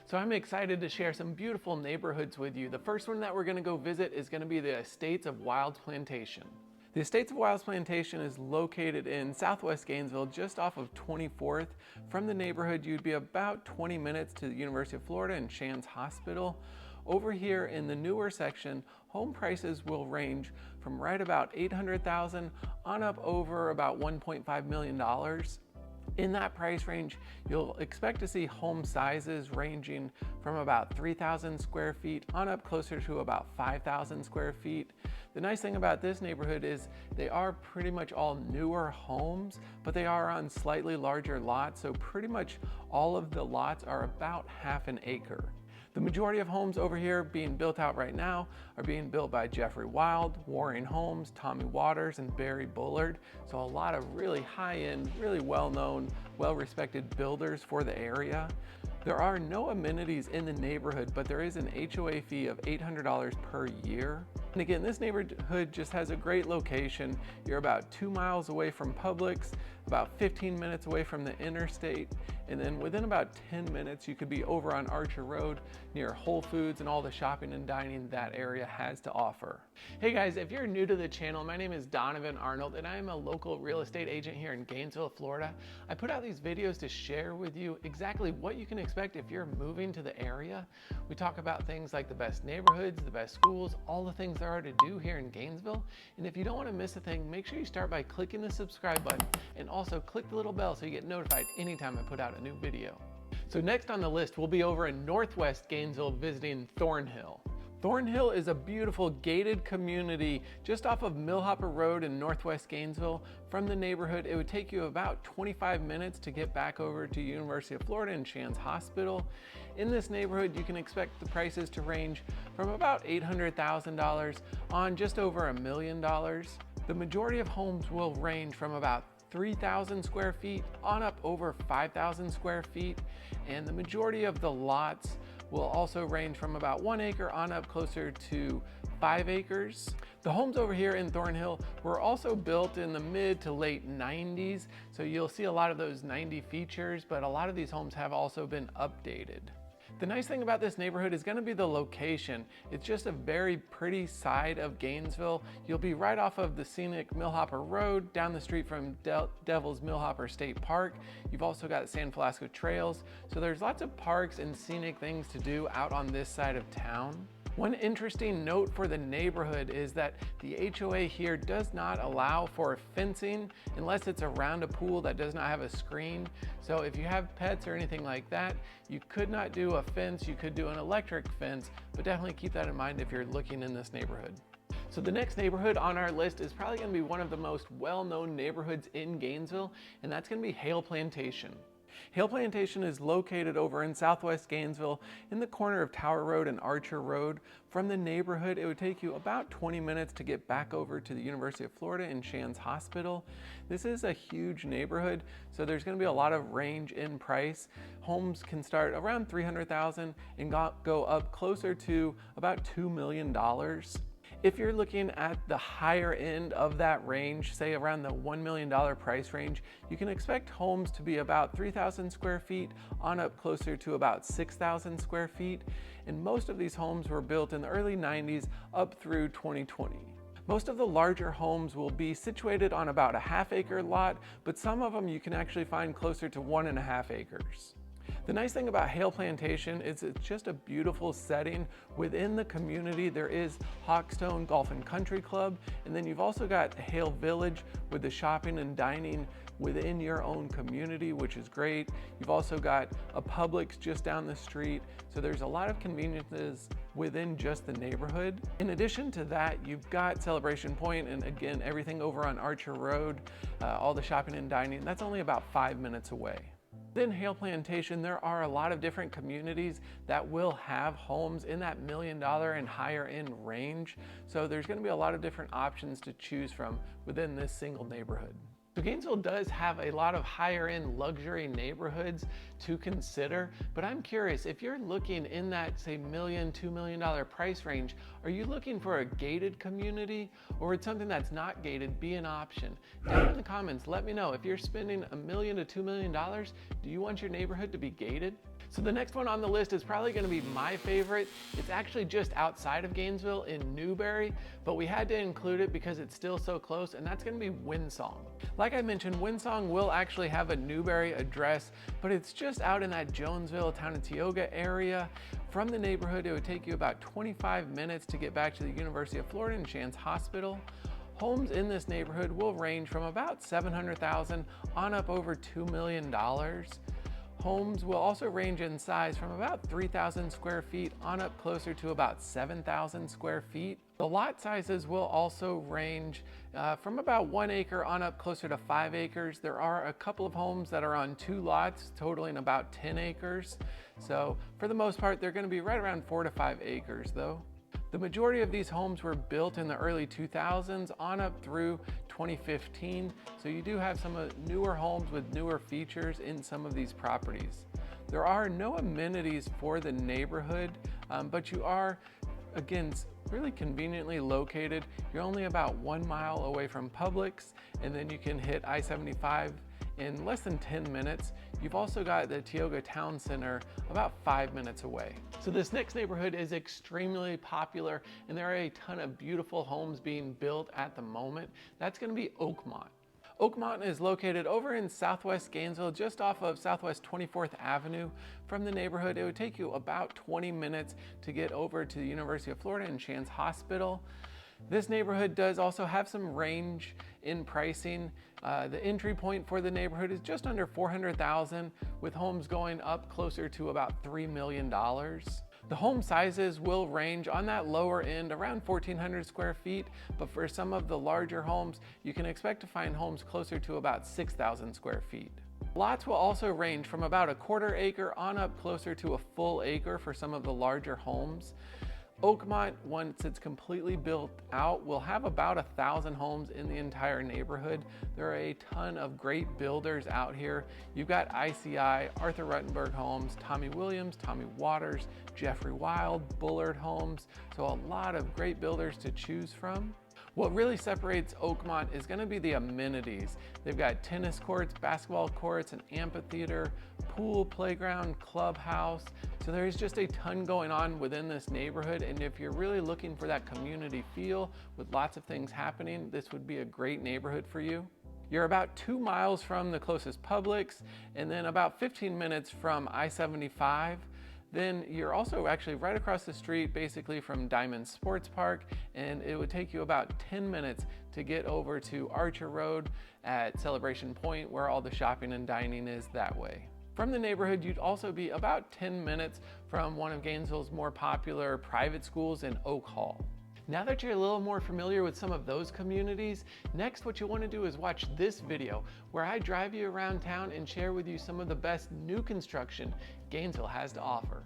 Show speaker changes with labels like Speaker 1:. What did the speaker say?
Speaker 1: So I'm excited to share some beautiful neighborhoods with you. The first one that we're going to go visit is going to be the Estates of Wildwood Plantation. The Estates of Wildwood Plantation is located in southwest Gainesville, just off of 24th. From the neighborhood, you'd be about 20 minutes to the University of Florida and Shands Hospital. Over here in the newer section, home prices will range from right about $800,000 on up over about $1.5 million. In that price range, you'll expect to see home sizes ranging from about 3,000 square feet on up closer to about 5,000 square feet. The nice thing about this neighborhood is they are pretty much all newer homes, but they are on slightly larger lots, so pretty much all of the lots are about half an acre. The majority of homes over here being built out right now are being built by Jeffrey Wild, Warring Homes, Tommy Waters, and Barry Bullard. So a lot of really high-end, really well-known, well-respected builders for the area. There are no amenities in the neighborhood, but there is an HOA fee of $800 per year. And again, this neighborhood just has a great location. You're about 2 miles away from Publix, about 15 minutes away from the interstate, and then within about 10 minutes you could be over on Archer Road near Whole Foods and all the shopping and dining that area has to offer. Hey guys, if you're new to the channel, my name is Donovan Arnold and I am a local real estate agent here in Gainesville, Florida. I put out these videos to share with you exactly what you can expect if you're moving to the area. We talk about things like the best neighborhoods, the best schools, all the things there are to do here in Gainesville. And if you don't want to miss a thing, make sure you start by clicking the subscribe button and also click the little bell so you get notified anytime I put out a new video. So next on the list, we'll be over in Northwest Gainesville visiting Thornhill. Thornhill is a beautiful gated community just off of Millhopper Road in Northwest Gainesville. From the neighborhood, it would take you about 25 minutes to get back over to University of Florida and Shands Hospital. In this neighborhood, you can expect the prices to range from about $800,000 on just over $1 million. The majority of homes will range from about 3,000 square feet on up over 5,000 square feet, and the majority of the lots will also range from about 1 acre on up closer to 5 acres. The homes over here in Thornhill were also built in the mid to late 90s, so you'll see a lot of those 90 features, but a lot of these homes have also been updated. The nice thing about this neighborhood is going to be the location. It's just a very pretty side of Gainesville. You'll be right off of the scenic Millhopper Road, down the street from Devil's Millhopper State Park. You've also got San Francisco trails. So there's lots of parks and scenic things to do out on this side of town. One interesting note for the neighborhood is that the HOA here does not allow for fencing unless it's around a pool that does not have a screen. So if you have pets or anything like that, you could not do a fence. You could do an electric fence, but definitely keep that in mind if you're looking in this neighborhood. So the next neighborhood on our list is probably going to be one of the most well-known neighborhoods in Gainesville, and that's going to be Hale Plantation. Hale Plantation is located over in southwest Gainesville in the corner of Tower Road and Archer Road. From the neighborhood, it would take you about 20 minutes to get back over to the University of Florida and Shands Hospital. This is a huge neighborhood, so there's going to be a lot of range in price. Homes can start around $300,000 and go up closer to about $2 million. If you're looking at the higher end of that range, say around the $1 million price range, you can expect homes to be about 3,000 square feet on up closer to about 6,000 square feet. And most of these homes were built in the early 90s up through 2020. Most of the larger homes will be situated on about a half-acre lot, but some of them you can actually find closer to 1.5 acres. The nice thing about Hale Plantation is it's just a beautiful setting. Within the community, there is Hawkstone Golf and Country Club, and then you've also got Hale Village with the shopping and dining within your own community, which is great. You've also got a Publix just down the street, so there's a lot of conveniences within just the neighborhood. In addition to that, you've got Celebration Point, and again, everything over on Archer Road, all the shopping and dining, that's only about 5 minutes away. Within Hale Plantation, there are a lot of different communities that will have homes in that $1 million and higher end range. So there's going to be a lot of different options to choose from within this single neighborhood. So Gainesville does have a lot of higher end luxury neighborhoods to consider, but I'm curious, if you're looking in that, say, $1 million, $2 million price range, are you looking for a gated community, or would something that's not gated be an option? Down in the comments, let me know. If you're spending $1 million to $2 million, do you want your neighborhood to be gated? So the next one on the list is probably going to be my favorite. It's actually just outside of Gainesville in Newberry, but we had to include it because it's still so close, and that's going to be Windsong. Like I mentioned, Windsong will actually have a Newberry address, but it's just out in that Jonesville, Town of Tioga area. From the neighborhood, it would take you about 25 minutes to get back to the University of Florida and Shands Hospital. Homes in this neighborhood will range from about $700,000 on up over $2 million. Homes will also range in size from about 3,000 square feet on up closer to about 7,000 square feet. The lot sizes will also range from about 1 acre on up closer to 5 acres. There are a couple of homes that are on 2 lots totaling about 10 acres. So for the most part, they're going to be right around 4 to 5 acres though. The majority of these homes were built in the early 2000s on up through 2015, so you do have some newer homes with newer features in some of these properties. There are no amenities for the neighborhood, but you are, again, really conveniently located. You're only about 1 mile away from Publix, and then you can hit I-75 in less than 10 minutes. You've also got the Tioga Town Center about 5 minutes away. So this next neighborhood is extremely popular, and there are a ton of beautiful homes being built at the moment. That's going to be Oakmont. Oakmont is located over in southwest Gainesville, just off of Southwest 24th Avenue. From the neighborhood, it would take you about 20 minutes to get over to the University of Florida and Shands Hospital. This neighborhood does also have some range in pricing. The entry point for the neighborhood is just under $400,000, with homes going up closer to about $3 million. The home sizes will range on that lower end around 1,400 square feet, but for some of the larger homes, you can expect to find homes closer to about 6,000 square feet. Lots will also range from about a 1/4 acre on up closer to a full acre for some of the larger homes. Oakmont, once it's completely built out, will have about 1,000 homes in the entire neighborhood. There are a ton of great builders out here. You've got ICI, Arthur Ruttenberg Homes, Tommy Williams, Tommy Waters, Jeffrey Wild, Bullard Homes. So a lot of great builders to choose from. What really separates Oakmont is going to be the amenities. They've got tennis courts, basketball courts, an amphitheater, pool, playground, clubhouse. So there's just a ton going on within this neighborhood, and if you're really looking for that community feel with lots of things happening, this would be a great neighborhood for you. You're about 2 miles from the closest Publix, and then about 15 minutes from I-75. Then you're also actually right across the street basically from Diamond Sports Park, and it would take you about 10 minutes to get over to Archer Road at Celebration Point, where all the shopping and dining is that way. From the neighborhood, you'd also be about 10 minutes from one of Gainesville's more popular private schools in Oak Hall. Now that you're a little more familiar with some of those communities, next what you want to do is watch this video where I drive you around town and share with you some of the best new construction Gainesville has to offer.